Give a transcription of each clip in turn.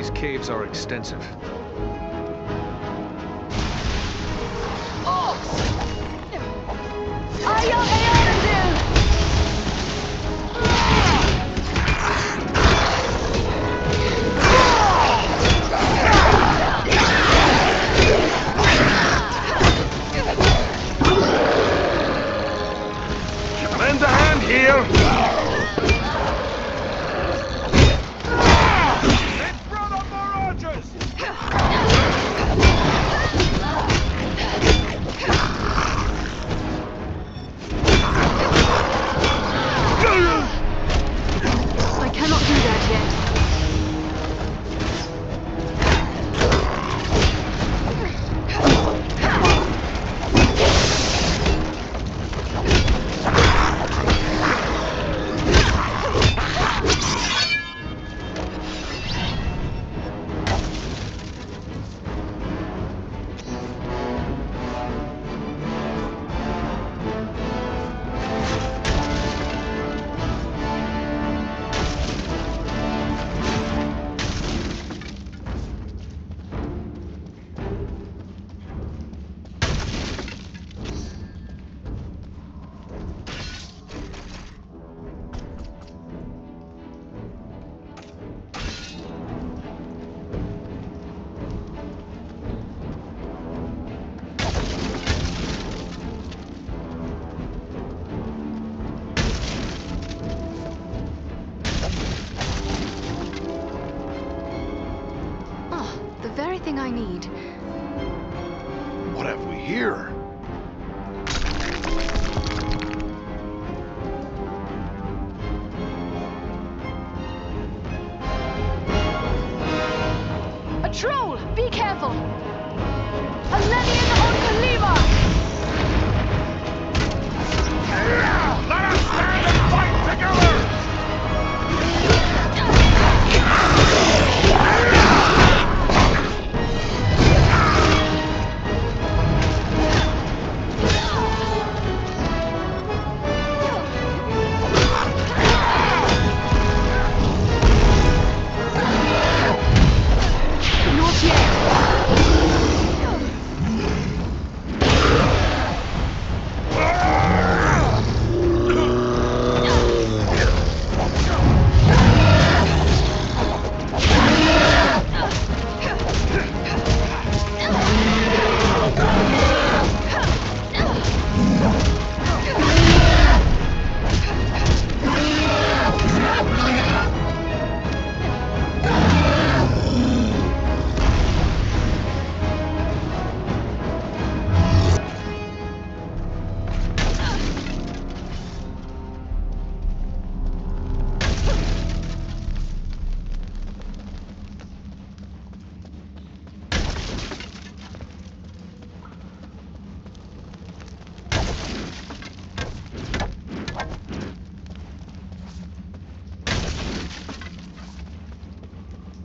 These caves are extensive. Lend a hand here! Let's run up more archers! I cannot do that yet. I need. What have we here? A troll! Be careful! A Lenian on Kalima! Let us stand and fight together!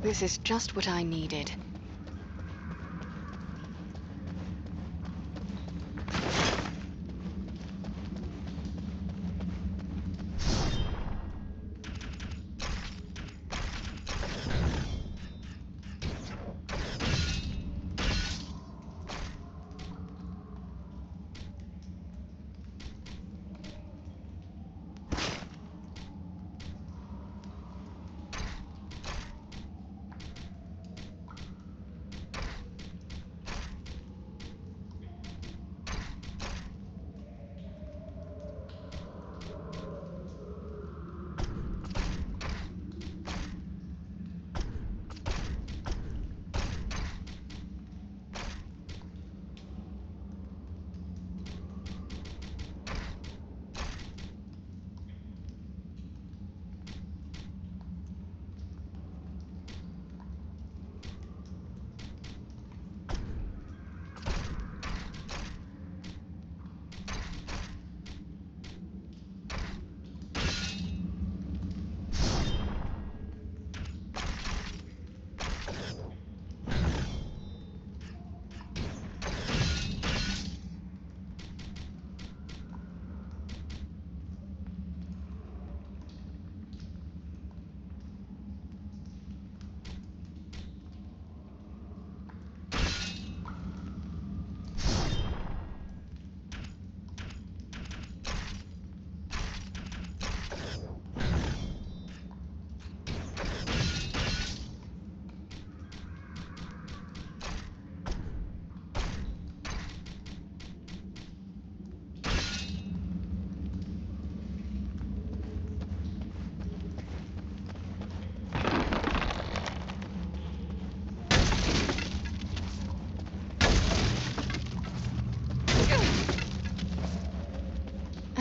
This is just what I needed.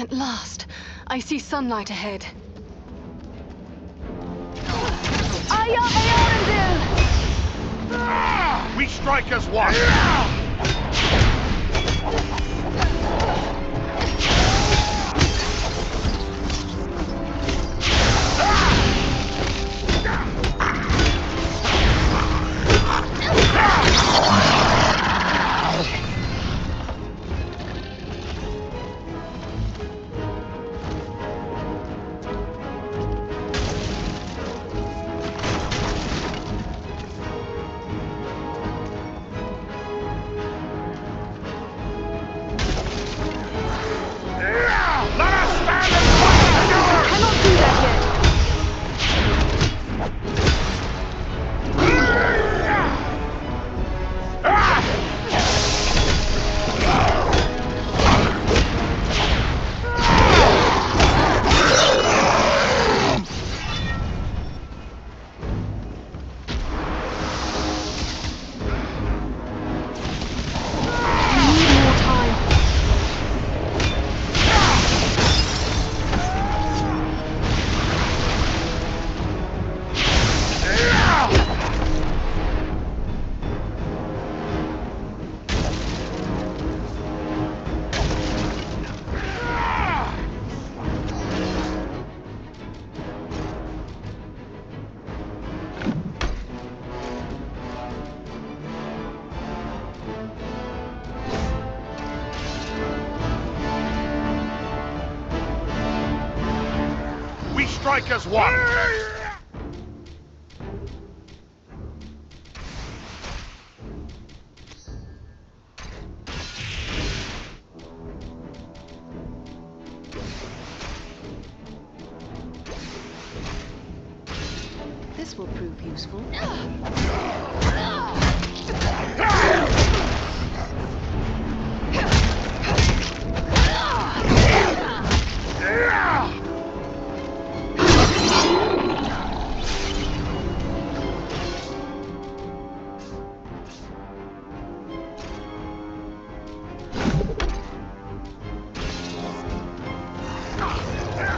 At last, I see sunlight ahead. Aya Eorendil! We strike as one! Strike as one! This will prove useful.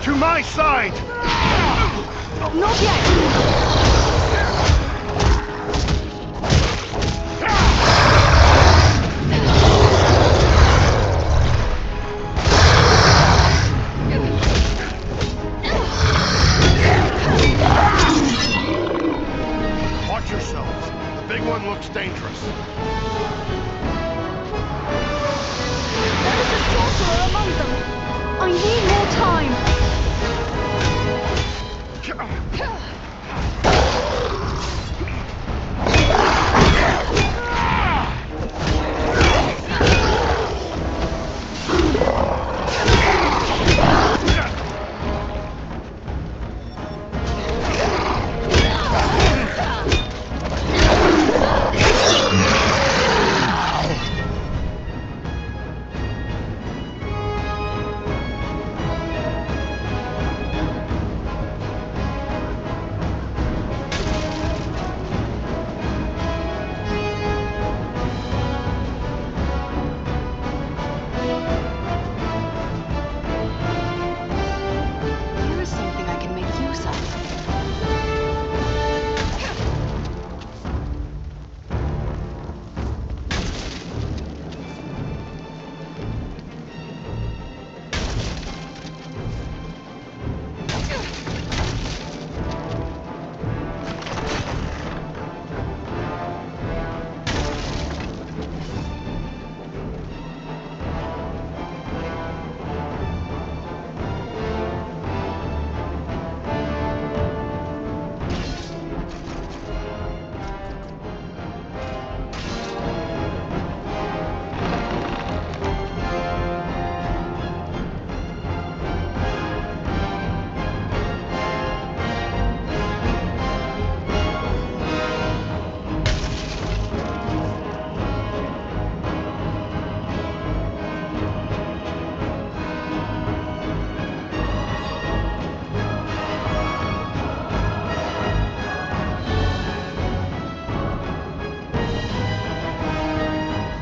To my side! Not yet! Watch yourselves. The big one looks dangerous. There is a sorcerer among them. I need more time.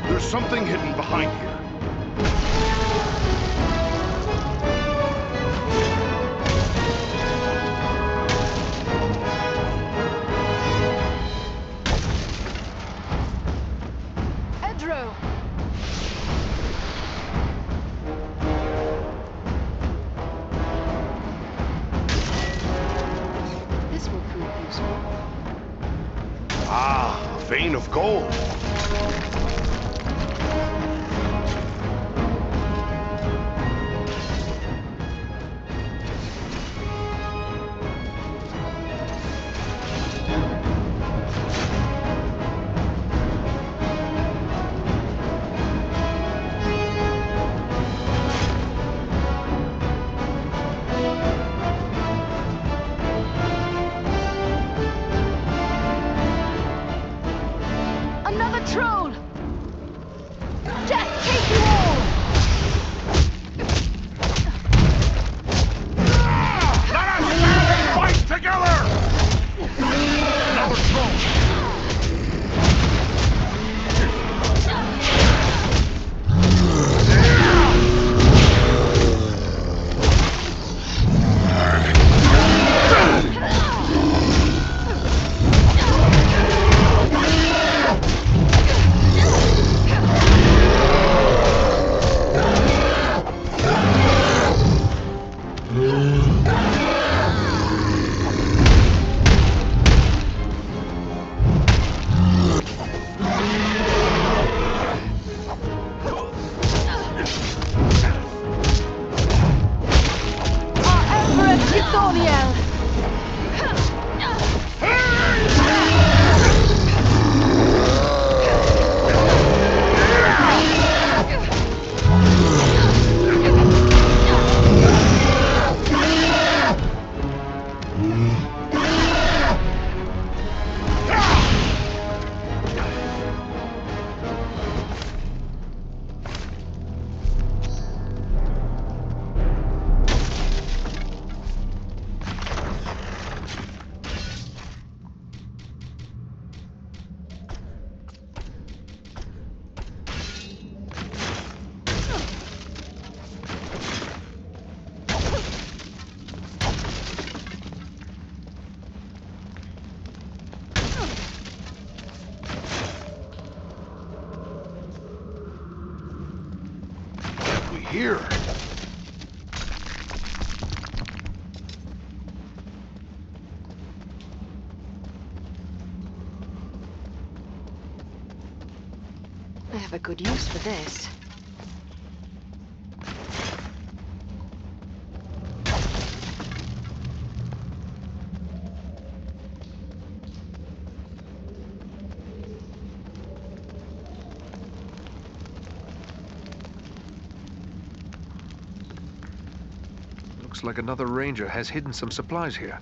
There's something hidden behind here. vein of gold. Another troll! Death take you all! Let us stand and fight together! Another troll! Here. I have a good use for this. Looks like another ranger has hidden some supplies here.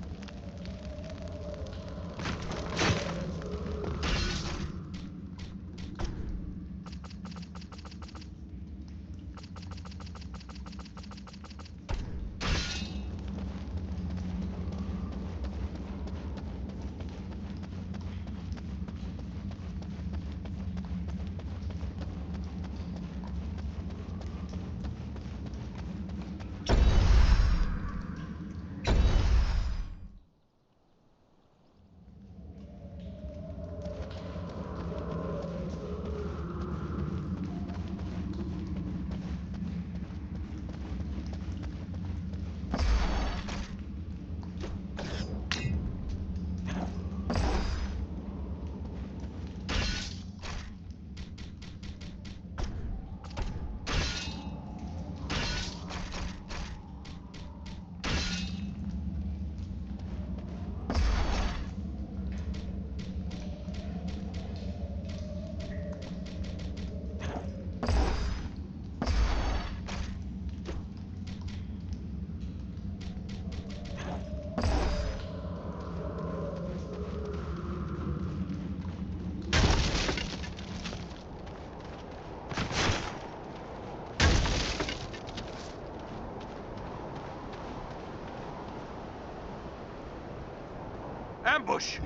Ambush!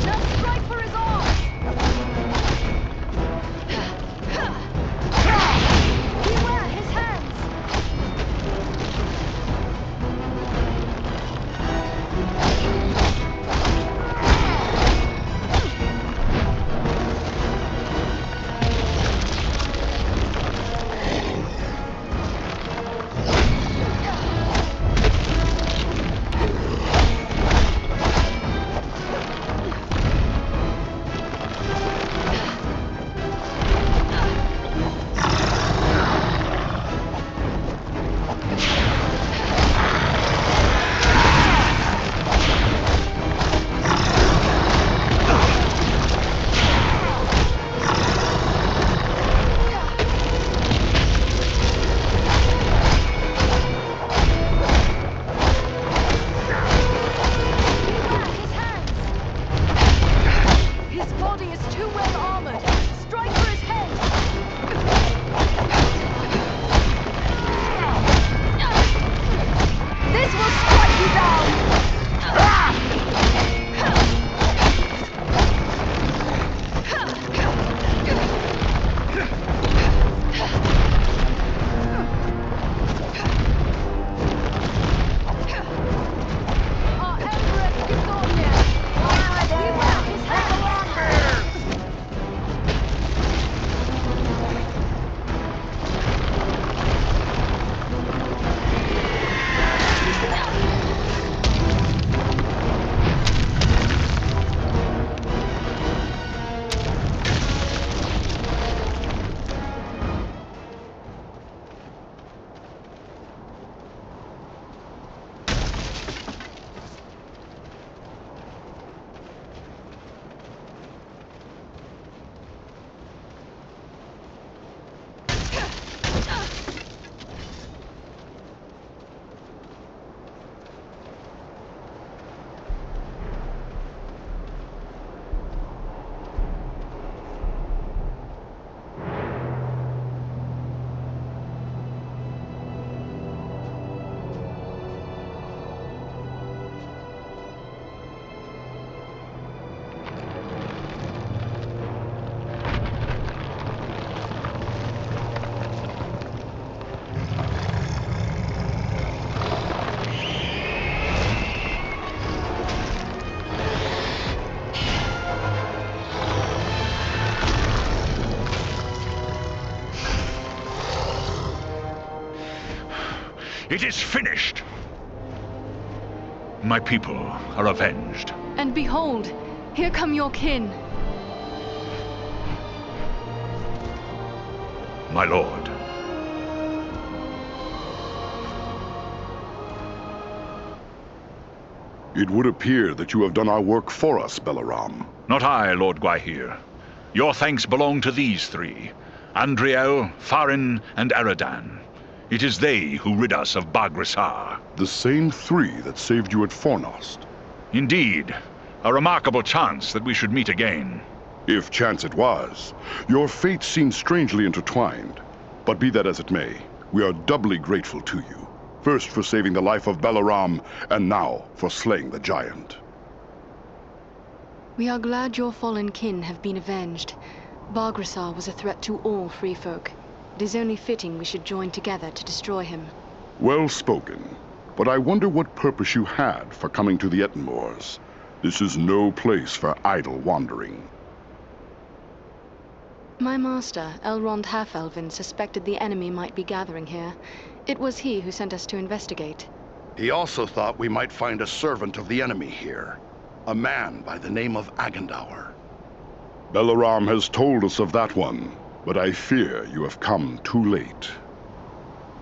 Now strike for his arms! It is finished! My people are avenged. And behold, here come your kin. My lord. It would appear that you have done our work for us, Beleram. Not I, Lord Gwaihir. Your thanks belong to these three, Andriel, Farin, and Aradan. It is they who rid us of Bargisar. The same three that saved you at Fornost. Indeed, a remarkable chance that we should meet again. If chance it was, your fates seem strangely intertwined. But be that as it may, we are doubly grateful to you. First for saving the life of Beleram, and now for slaying the giant. We are glad your fallen kin have been avenged. Bargisar was a threat to all free folk. It is only fitting we should join together to destroy him. Well spoken. But I wonder what purpose you had for coming to the Ettenmoors. This is no place for idle wandering. My master, Elrond Half-Elven, suspected the enemy might be gathering here. It was he who sent us to investigate. He also thought we might find a servant of the enemy here. A man by the name of Agandaûr. Beleram has told us of that one, but I fear you have come too late.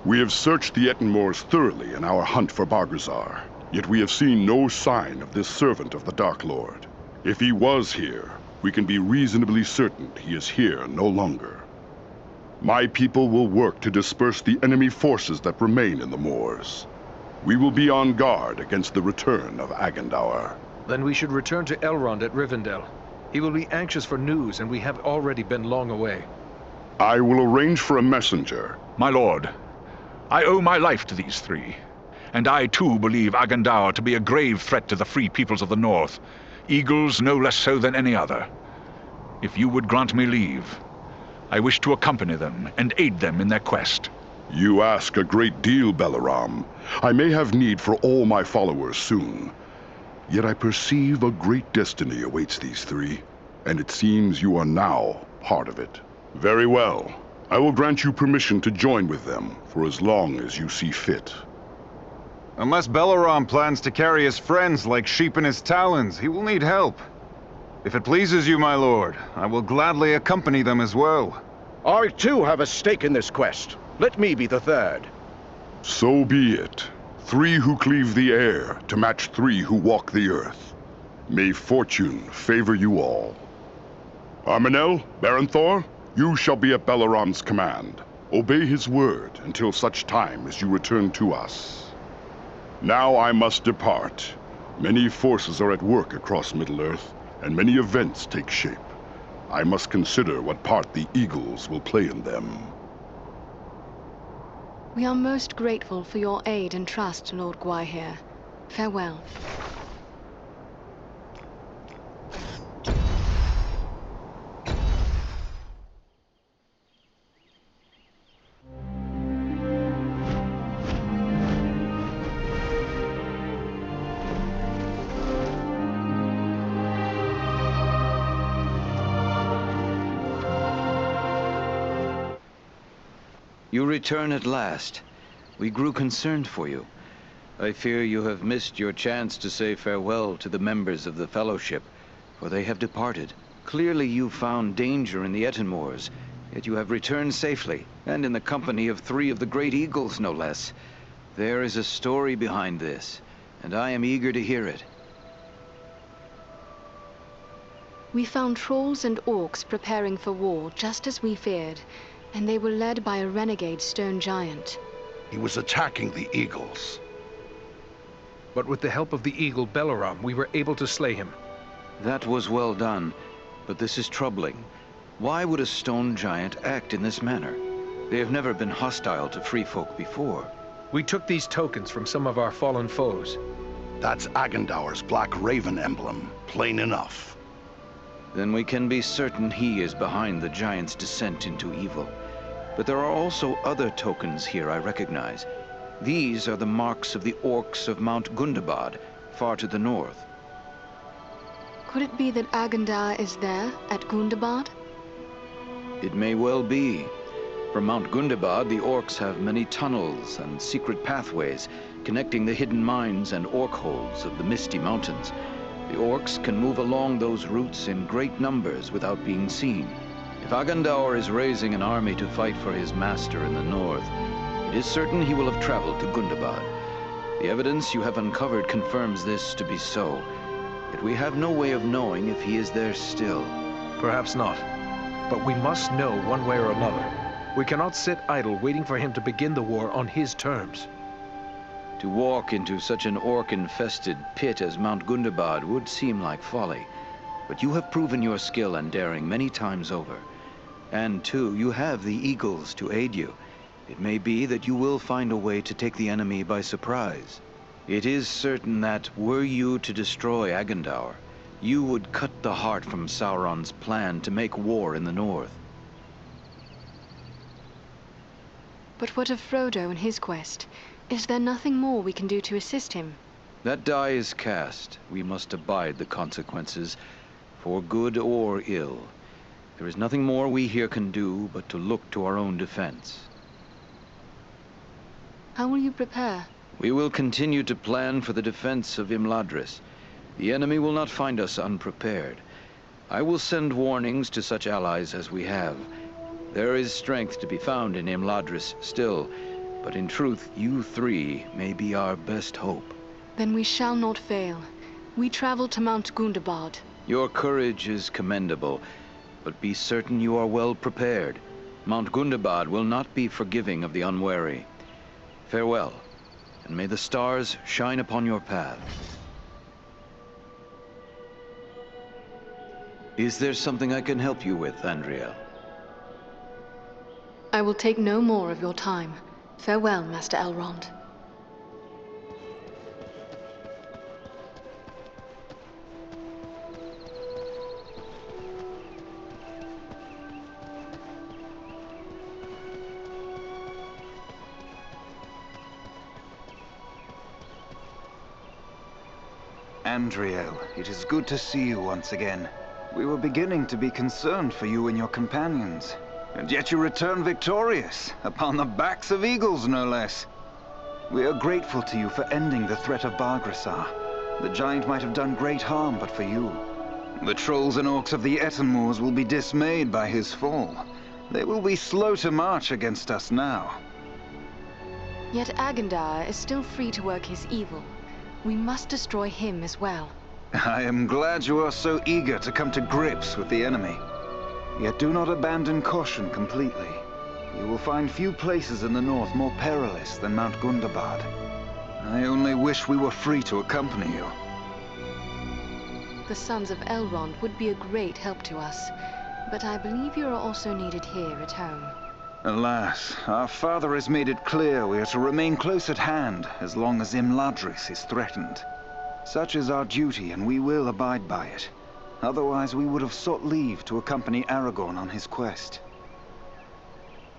We have searched the Ettenmoors thoroughly in our hunt for Bargisar, yet we have seen no sign of this servant of the Dark Lord. If he was here, we can be reasonably certain he is here no longer. My people will work to disperse the enemy forces that remain in the moors. We will be on guard against the return of Agandaûr. Then we should return to Elrond at Rivendell. He will be anxious for news, and we have already been long away. I will arrange for a messenger. My lord, I owe my life to these three. And I too believe Agandaûr to be a grave threat to the free peoples of the north. Eagles no less so than any other. If you would grant me leave, I wish to accompany them and aid them in their quest. You ask a great deal, Beleram. I may have need for all my followers soon. Yet I perceive a great destiny awaits these three, and it seems you are now part of it. Very well. I will grant you permission to join with them for as long as you see fit. Unless Beleram plans to carry his friends like sheep in his talons, he will need help. If it pleases you, my lord, I will gladly accompany them as well. I too have a stake in this quest. Let me be the third. So be it. 3 who cleave the air to match 3 who walk the earth. May fortune favor you all. Armenel, Baranthor, you shall be at Beleram's command. Obey his word until such time as you return to us. Now I must depart. Many forces are at work across Middle-earth, and many events take shape. I must consider what part the Eagles will play in them. We are most grateful for your aid and trust, Lord Gwaihir. Farewell. You return at last. We grew concerned for you. I fear you have missed your chance to say farewell to the members of the Fellowship, for they have departed. Clearly you found danger in the Ettenmoors, yet you have returned safely, and in the company of 3 of the great eagles, no less. There is a story behind this, and I am eager to hear it. We found trolls and orcs preparing for war, just as we feared, and they were led by a renegade stone giant. He was attacking the Eagles. But with the help of the eagle Beleram, we were able to slay him. That was well done, but this is troubling. Why would a stone giant act in this manner? They have never been hostile to free folk before. We took these tokens from some of our fallen foes. That's Agandaûr's Black Raven emblem, plain enough. Then we can be certain he is behind the giant's descent into evil. But there are also other tokens here I recognize. These are the marks of the orcs of Mount Gundabad, far to the north. Could it be that Agandaûr is there, at Gundabad? It may well be. From Mount Gundabad, the orcs have many tunnels and secret pathways connecting the hidden mines and orc holes of the Misty Mountains. The orcs can move along those routes in great numbers without being seen. If Agandaûr is raising an army to fight for his master in the north, it is certain he will have traveled to Gundabad. The evidence you have uncovered confirms this to be so, yet we have no way of knowing if he is there still. Perhaps not. But we must know one way or another. We cannot sit idle waiting for him to begin the war on his terms. To walk into such an orc-infested pit as Mount Gundabad would seem like folly, but you have proven your skill and daring many times over. And too, you have the eagles to aid you. It may be that you will find a way to take the enemy by surprise. It is certain that, were you to destroy Agandaûr, you would cut the heart from Sauron's plan to make war in the north. But what of Frodo and his quest? Is there nothing more we can do to assist him? That die is cast. We must abide the consequences, for good or ill. There is nothing more we here can do but to look to our own defense. How will you prepare? We will continue to plan for the defense of Imladris. The enemy will not find us unprepared. I will send warnings to such allies as we have. There is strength to be found in Imladris still, but in truth, you three may be our best hope. Then we shall not fail. We travel to Mount Gundabad. Your courage is commendable, but be certain you are well prepared. Mount Gundabad will not be forgiving of the unwary. Farewell, and may the stars shine upon your path. Is there something I can help you with, Andriel? I will take no more of your time. Farewell, Master Elrond. Andriel, it is good to see you once again. We were beginning to be concerned for you and your companions. And yet you return victorious, upon the backs of eagles, no less. We are grateful to you for ending the threat of Bargisar. The giant might have done great harm but for you. The trolls and orcs of the Etenmoors will be dismayed by his fall. They will be slow to march against us now. Yet Agandaûr is still free to work his evil. We must destroy him as well. I am glad you are so eager to come to grips with the enemy. Yet do not abandon caution completely. You will find few places in the north more perilous than Mount Gundabad. I only wish we were free to accompany you. The sons of Elrond would be a great help to us, but I believe you are also needed here at home. Alas, our father has made it clear we are to remain close at hand as long as Imladris is threatened. Such is our duty, and we will abide by it. Otherwise, we would have sought leave to accompany Aragorn on his quest.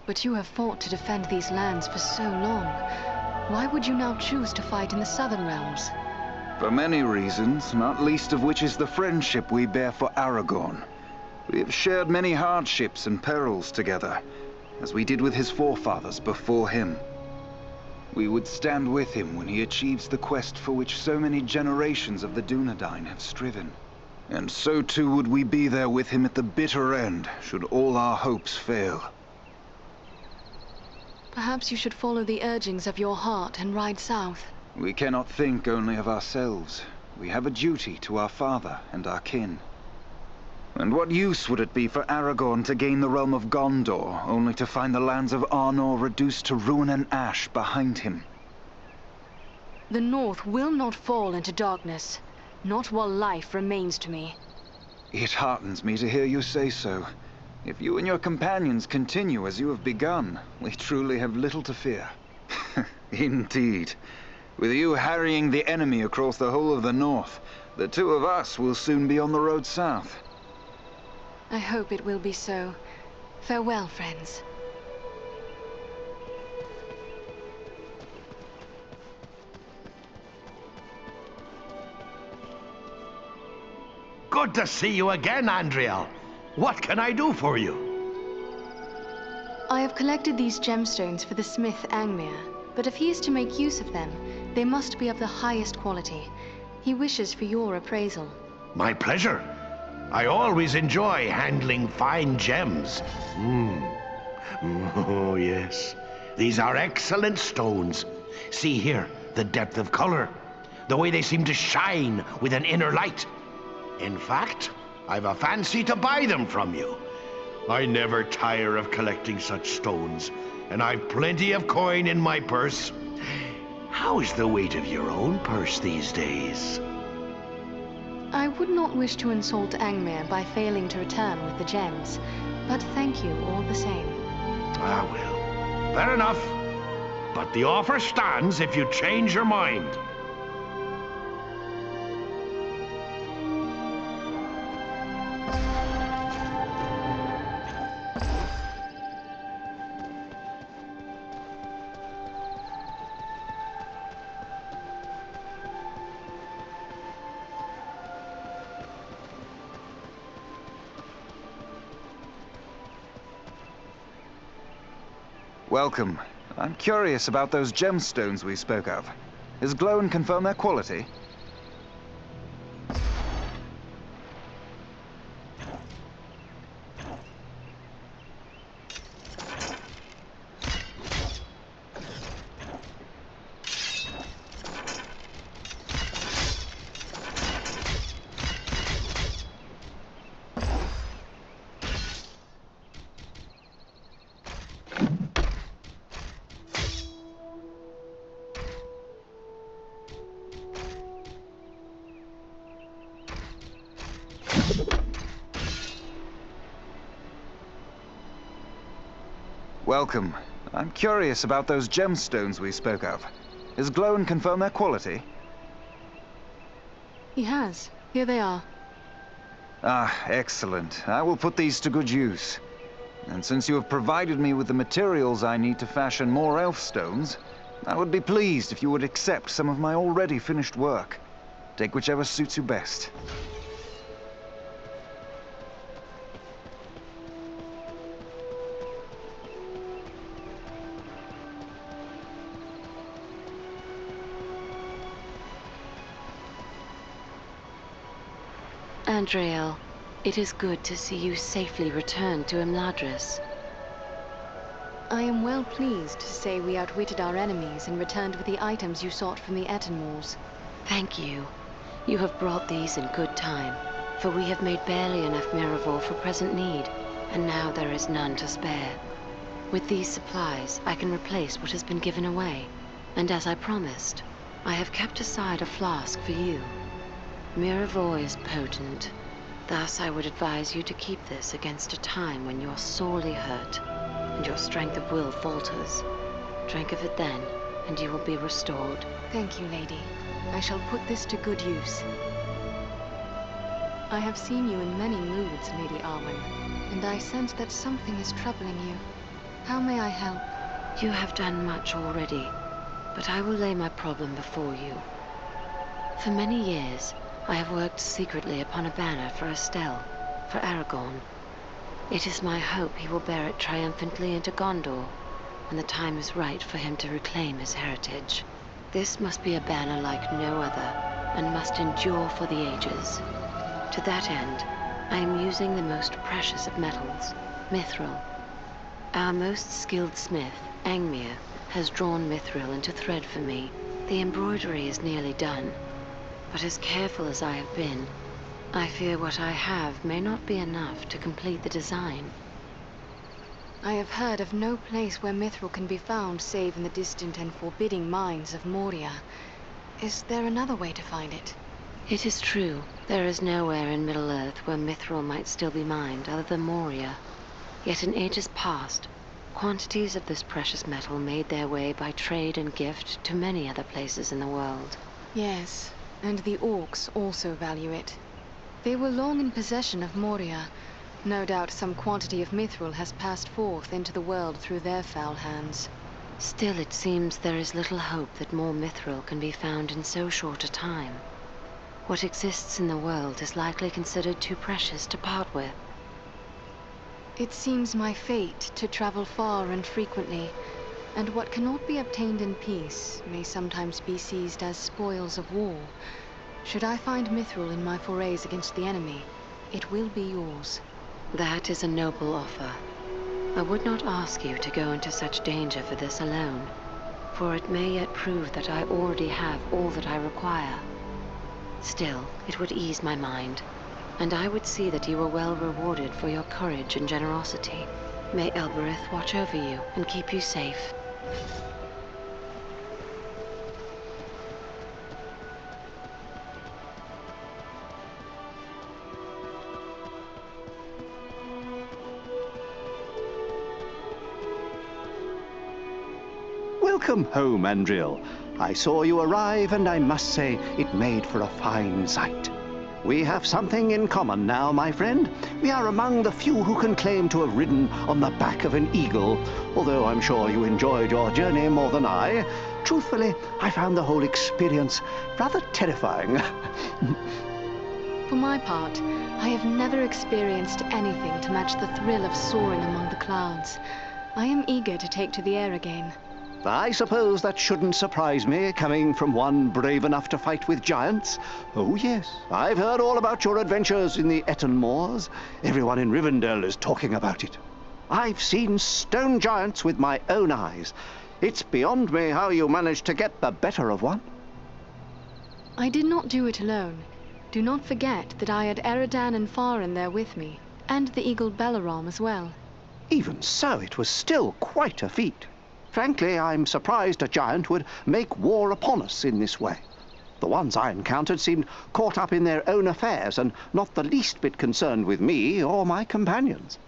But you have fought to defend these lands for so long. Why would you now choose to fight in the southern realms? For many reasons, not least of which is the friendship we bear for Aragorn. We have shared many hardships and perils together, as we did with his forefathers before him. We would stand with him when he achieves the quest for which so many generations of the Dunedain have striven. And so too would we be there with him at the bitter end, should all our hopes fail. Perhaps you should follow the urgings of your heart and ride south. We cannot think only of ourselves. We have a duty to our father and our kin. And what use would it be for Aragorn to gain the realm of Gondor, only to find the lands of Arnor reduced to ruin and ash behind him? The North will not fall into darkness, not while life remains to me. It heartens me to hear you say so. If you and your companions continue as you have begun, we truly have little to fear. Indeed. With you harrying the enemy across the whole of the North, the two of us will soon be on the road south. I hope it will be so. Farewell, friends. Good to see you again, Andriel. What can I do for you? I have collected these gemstones for the smith Angmir, but if he is to make use of them, they must be of the highest quality. He wishes for your appraisal. My pleasure. I always enjoy handling fine gems. Oh, yes. These are excellent stones. See here, the depth of color. The way they seem to shine with an inner light. In fact, I've a fancy to buy them from you. I never tire of collecting such stones, and I've plenty of coin in my purse. How's the weight of your own purse these days? I would not wish to insult Angmir by failing to return with the gems, but thank you all the same. Ah, well, fair enough. But the offer stands if you change your mind. Welcome. I'm curious about those gemstones we spoke of. Is Glóin confirm their quality? Welcome. I'm curious about those gemstones we spoke of. Is Glóin confirm their quality? He has. Here they are. Ah, excellent. I will put these to good use. And since you have provided me with the materials I need to fashion more elf stones, I would be pleased if you would accept some of my already finished work. Take whichever suits you best. Andriel, it is good to see you safely returned to Imladris. I am well pleased to say we outwitted our enemies and returned with the items you sought from the Etenmoors. Thank you. You have brought these in good time, for we have made barely enough Miravor for present need, and now there is none to spare. With these supplies, I can replace what has been given away, and as I promised, I have kept aside a flask for you. Miravor is potent. Thus I would advise you to keep this against a time when you're sorely hurt, and your strength of will falters. Drink of it then, and you will be restored. Thank you, lady. I shall put this to good use. I have seen you in many moods, Lady Arwen, and I sense that something is troubling you. How may I help? You have done much already, but I will lay my problem before you. For many years, I have worked secretly upon a banner for Estelle, for Aragorn. It is my hope he will bear it triumphantly into Gondor, when the time is right for him to reclaim his heritage. This must be a banner like no other, and must endure for the ages. To that end, I am using the most precious of metals, mithril. Our most skilled smith, Angmir, has drawn mithril into thread for me. The embroidery is nearly done. But as careful as I have been, I fear what I have may not be enough to complete the design. I have heard of no place where mithril can be found save in the distant and forbidding mines of Moria. Is there another way to find it? It is true. There is nowhere in Middle-earth where mithril might still be mined other than Moria. Yet in ages past, quantities of this precious metal made their way by trade and gift to many other places in the world. Yes. And the orcs also value it. They were long in possession of Moria. No doubt some quantity of mithril has passed forth into the world through their foul hands. Still, it seems there is little hope that more mithril can be found in so short a time. What exists in the world is likely considered too precious to part with. It seems my fate to travel far and frequently, and what cannot be obtained in peace may sometimes be seized as spoils of war. Should I find mithril in my forays against the enemy, it will be yours. That is a noble offer. I would not ask you to go into such danger for this alone, for it may yet prove that I already have all that I require. Still, it would ease my mind, and I would see that you were well rewarded for your courage and generosity. May Elbereth watch over you and keep you safe. Welcome home, Andriel. I saw you arrive, and I must say it made for a fine sight. We have something in common now, my friend. We are among the few who can claim to have ridden on the back of an eagle, although I'm sure you enjoyed your journey more than I. Truthfully, I found the whole experience rather terrifying. For my part, I have never experienced anything to match the thrill of soaring among the clouds. I am eager to take to the air again. I suppose that shouldn't surprise me, coming from one brave enough to fight with giants. Oh yes, I've heard all about your adventures in the Eton Moors. Everyone in Rivendell is talking about it. I've seen stone giants with my own eyes. It's beyond me how you managed to get the better of one. I did not do it alone. Do not forget that I had Eridan and Farin there with me, and the eagle Beleram as well. Even so, it was still quite a feat. Frankly, I'm surprised a giant would make war upon us in this way. The ones I encountered seemed caught up in their own affairs and not the least bit concerned with me or my companions.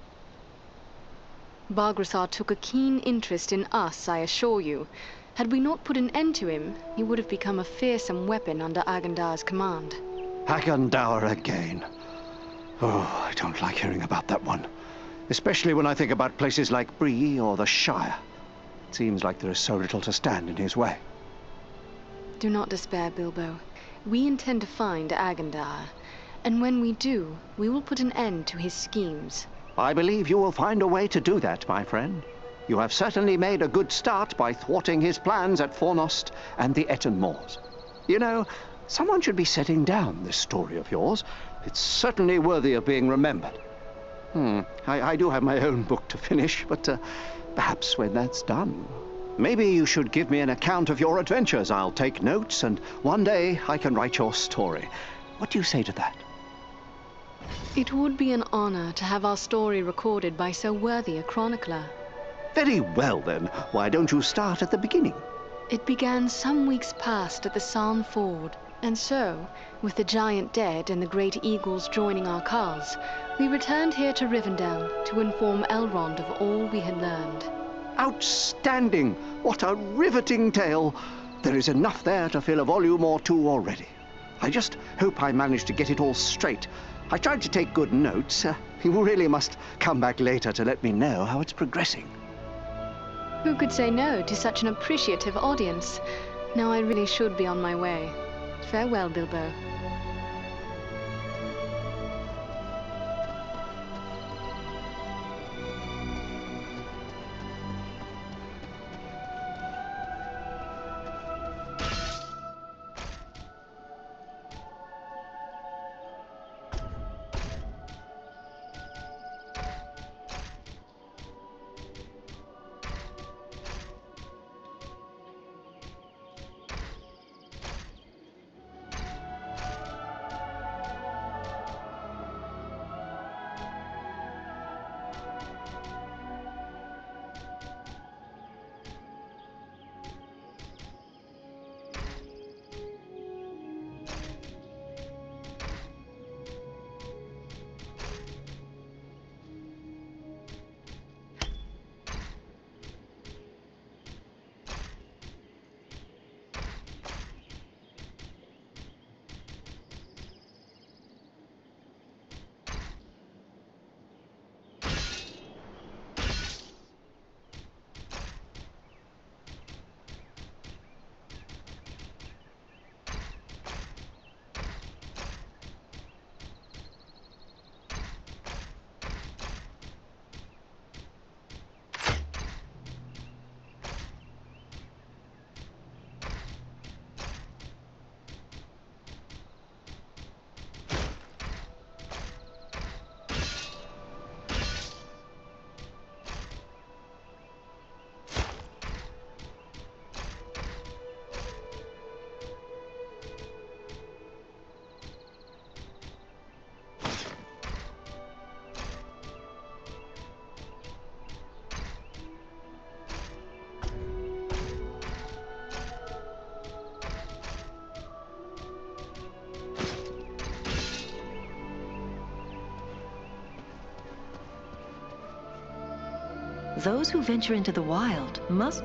Bargisar took a keen interest in us, I assure you. Had we not put an end to him, he would have become a fearsome weapon under Agandaûr's command. Agandaûr again. Oh, I don't like hearing about that one. Especially when I think about places like Bree or the Shire. It seems like there is so little to stand in his way. Do not despair, Bilbo. We intend to find Agandaûr, and when we do, we will put an end to his schemes. I believe you will find a way to do that, my friend. You have certainly made a good start by thwarting his plans at Fornost and the Eton Moors. You know, someone should be setting down this story of yours. It's certainly worthy of being remembered. I do have my own book to finish, but perhaps when that's done, maybe you should give me an account of your adventures. I'll take notes, and one day I can write your story. What do you say to that? It would be an honor to have our story recorded by so worthy a chronicler. Very well, then. Why don't you start at the beginning? It began some weeks past at the Sarn Ford, and so, with the giant dead and the great eagles joining our cause, we returned here to Rivendell to inform Elrond of all we had learned. Outstanding! What a riveting tale! There is enough there to fill a volume or two already. I just hope I managed to get it all straight. I tried to take good notes. You really must come back later to let me know how it's progressing. Who could say no to such an appreciative audience? Now I really should be on my way. Farewell, Bilbo. Those who venture into the wild must